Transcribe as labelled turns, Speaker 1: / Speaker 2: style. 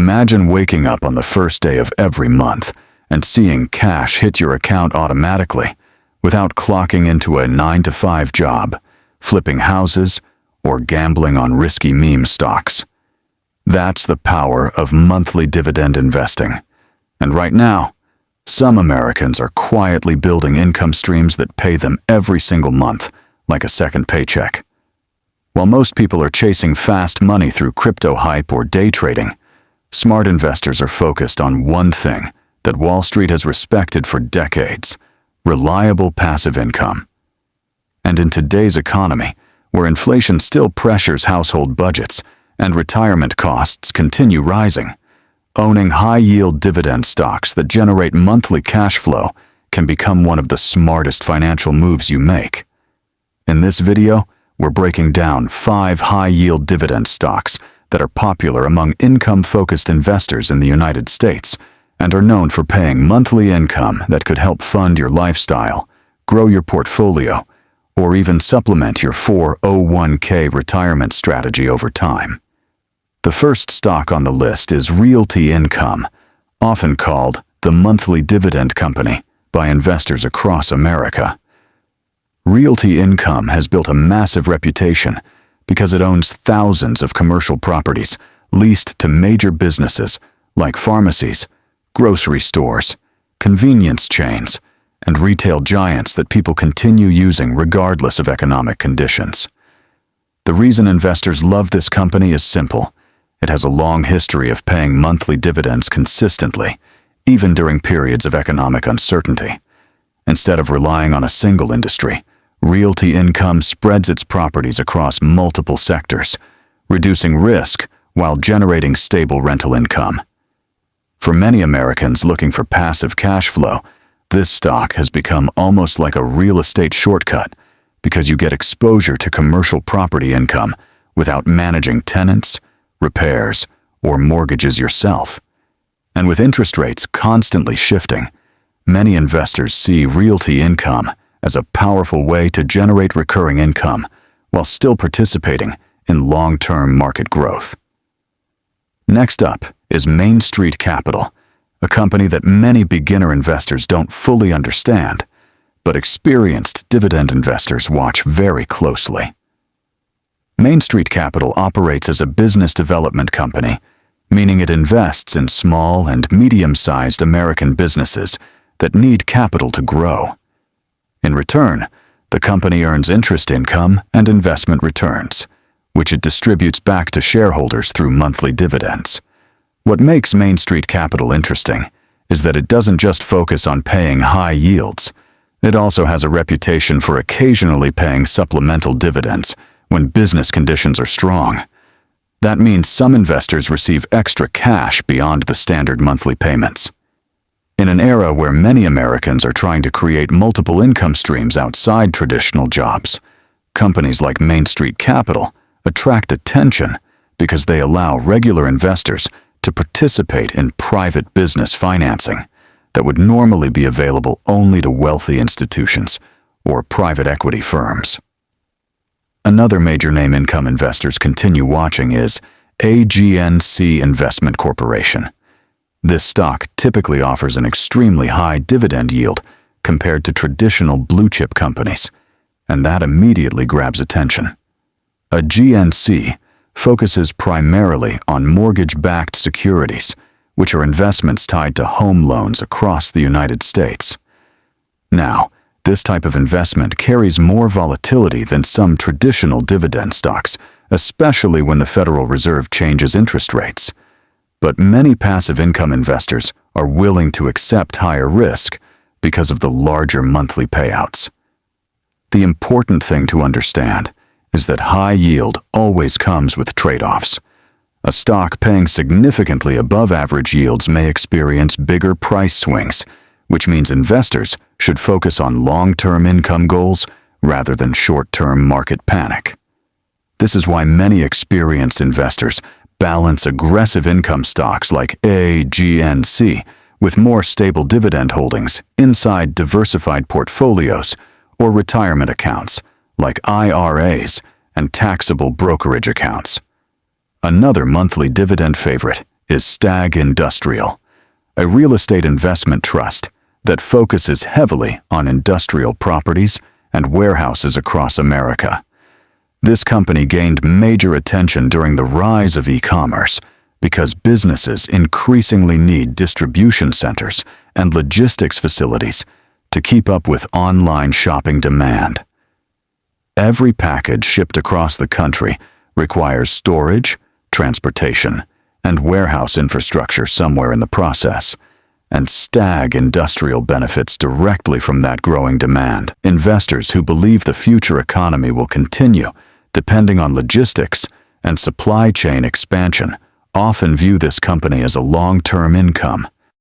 Speaker 1: Imagine waking up on the first day of every month and seeing cash hit your account automatically without clocking into a 9-to-5 job, flipping houses, or gambling on risky meme stocks. That's the power of monthly dividend investing. And right now, some Americans are quietly building income streams that pay them every single month, like a second paycheck. While most people are chasing fast money through crypto hype or day trading, smart investors are focused on one thing that Wall Street has respected for decades: reliable passive income. And in today's economy, where inflation still pressures household budgets and retirement costs continue rising, owning high-yield dividend stocks that generate monthly cash flow can become one of the smartest financial moves you make. In this video, we're breaking down 5 high-yield dividend stocks that are popular among income-focused investors in the United States and are known for paying monthly income that could help fund your lifestyle, grow your portfolio, or even supplement your 401k retirement strategy over time. The first stock on the list is Realty Income, often called the monthly dividend company by investors across America. Realty Income has built a massive reputation because it owns thousands of commercial properties leased to major businesses like pharmacies, grocery stores, convenience chains, and retail giants that people continue using regardless of economic conditions. The reason investors love this company is simple. It has a long history of paying monthly dividends consistently, even during periods of economic uncertainty. Instead of relying on a single industry, Realty Income spreads its properties across multiple sectors, reducing risk while generating stable rental income. For many Americans looking for passive cash flow, this stock has become almost like a real estate shortcut because you get exposure to commercial property income without managing tenants, repairs, or mortgages yourself. And with interest rates constantly shifting, many investors see Realty Income as a powerful way to generate recurring income while still participating in long-term market growth. Next up is Main Street Capital, a company that many beginner investors don't fully understand, but experienced dividend investors watch very closely. Main Street Capital operates as a business development company, meaning it invests in small and medium-sized American businesses that need capital to grow. In return, the company earns interest income and investment returns, which it distributes back to shareholders through monthly dividends. What makes Main Street Capital interesting is that it doesn't just focus on paying high yields. It also has a reputation for occasionally paying supplemental dividends when business conditions are strong. That means some investors receive extra cash beyond the standard monthly payments. In an era where many Americans are trying to create multiple income streams outside traditional jobs, companies like Main Street Capital attract attention because they allow regular investors to participate in private business financing that would normally be available only to wealthy institutions or private equity firms. Another major name income investors continue watching is AGNC Investment Corporation. This stock typically offers an extremely high dividend yield compared to traditional blue-chip companies, and that immediately grabs attention. A GNC focuses primarily on mortgage-backed securities, which are investments tied to home loans across the United States. Now, this type of investment carries more volatility than some traditional dividend stocks, especially when the Federal Reserve changes interest rates. But many passive income investors are willing to accept higher risk because of the larger monthly payouts. The important thing to understand is that high yield always comes with trade-offs. A stock paying significantly above average yields may experience bigger price swings, which means investors should focus on long-term income goals rather than short-term market panic. This is why many experienced investors balance aggressive income stocks like AGNC with more stable dividend holdings inside diversified portfolios or retirement accounts like IRAs and taxable brokerage accounts. Another monthly dividend favorite is Stag Industrial, a real estate investment trust that focuses heavily on industrial properties and warehouses across America. This company gained major attention during the rise of e-commerce because businesses increasingly need distribution centers and logistics facilities to keep up with online shopping demand. Every package shipped across the country requires storage, transportation, and warehouse infrastructure somewhere in the process, and Stag Industrial benefits directly from that growing demand. Investors who believe the future economy will continue, depending on logistics and supply chain expansion, often view this company as a long-term income.